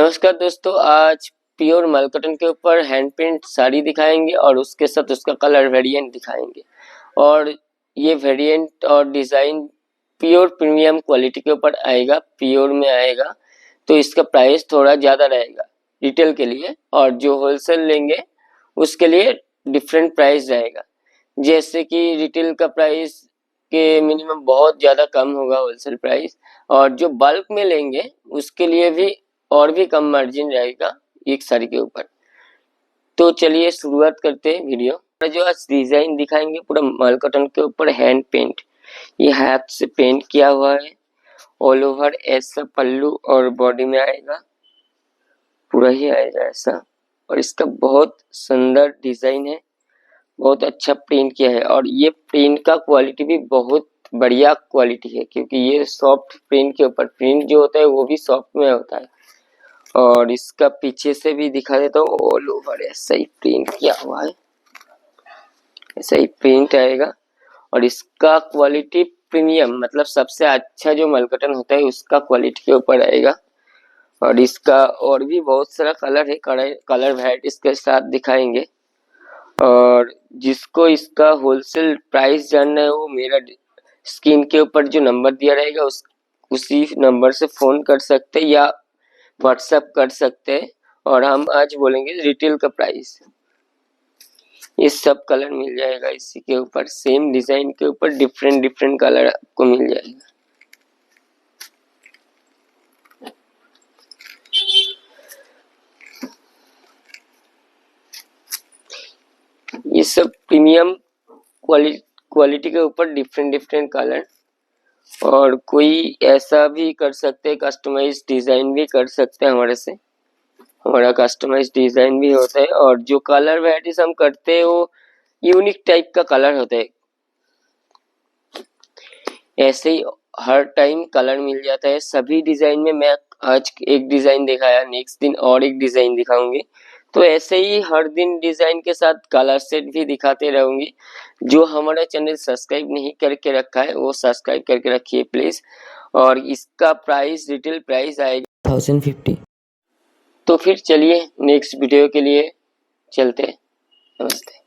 नमस्कार दोस्तों, आज प्योर मलकटन के ऊपर हैंड प्रिंट साड़ी दिखाएंगे और उसके साथ उसका कलर वेरिएंट दिखाएंगे। और ये वेरिएंट और डिज़ाइन प्योर प्रीमियम क्वालिटी के ऊपर आएगा, प्योर में आएगा, तो इसका प्राइस थोड़ा ज़्यादा रहेगा रिटेल के लिए, और जो होलसेल लेंगे उसके लिए डिफरेंट प्राइस रहेगा। जैसे कि रिटेल का प्राइस के मिनिमम बहुत ज़्यादा कम होगा होलसेल प्राइस, और जो बल्क में लेंगे उसके लिए भी और भी कम मार्जिन रहेगा एक साड़ी के ऊपर। तो चलिए शुरुआत करते हैं वीडियो। जो आज डिजाइन दिखाएंगे पूरा मल कॉटन के ऊपर हैंड पेंट, ये हाथ से पेंट किया हुआ है। ऑल ओवर ऐसा पल्लू और बॉडी में आएगा, पूरा ही आएगा ऐसा। और इसका बहुत सुंदर डिजाइन है, बहुत अच्छा प्रिंट किया है। और ये प्रिंट का क्वालिटी भी बहुत बढ़िया क्वालिटी है, क्योंकि ये सॉफ्ट प्रिंट के ऊपर, प्रिंट जो होता है वो भी सॉफ्ट में होता है। और इसका पीछे से भी दिखा देता हूँ, ऑल ओवर ऐसा ही प्रिंट किया हुआ है, ऐसा ही प्रिंट आएगा। और इसका क्वालिटी प्रीमियम, मतलब सबसे अच्छा जो मलकटन होता है उसका क्वालिटी के ऊपर आएगा। और इसका और भी बहुत सारा कलर है, कलर वैरायटी इसके साथ दिखाएंगे। और जिसको इसका होलसेल प्राइस जानना है वो मेरा स्क्रीन के ऊपर जो नंबर दिया रहेगा उसी नंबर से फोन कर सकते हैं या व्हाट्सएप कर सकते हैं। और हम आज बोलेंगे रिटेल का प्राइस। ये सब कलर मिल जाएगा इसी के ऊपर, सेम डिजाइन के ऊपर डिफरेंट डिफरेंट कलर आपको मिल जाएगा। ये सब प्रीमियम क्वालिटी के ऊपर डिफरेंट डिफरेंट कलर। और कोई ऐसा भी कर सकते हैं, कस्टमाइज डिजाइन भी कर सकते हैं हमारे से, हमारा कस्टमाइज डिजाइन भी होता है। और जो कलर वैराइटीज हम करते हैं वो यूनिक टाइप का कलर होता है। ऐसे ही हर टाइम कलर मिल जाता है सभी डिजाइन में। मैं आज एक डिजाइन दिखाया, नेक्स्ट दिन और एक डिजाइन दिखाऊंगी। तो ऐसे ही हर दिन डिजाइन के साथ कलर सेट भी दिखाते रहूंगी। जो हमारा चैनल सब्सक्राइब नहीं करके रखा है वो सब्सक्राइब करके रखिए प्लीज। और इसका प्राइस, रिटेल प्राइस आएगा 1050। तो फिर चलिए नेक्स्ट वीडियो के लिए चलते हैं। नमस्ते।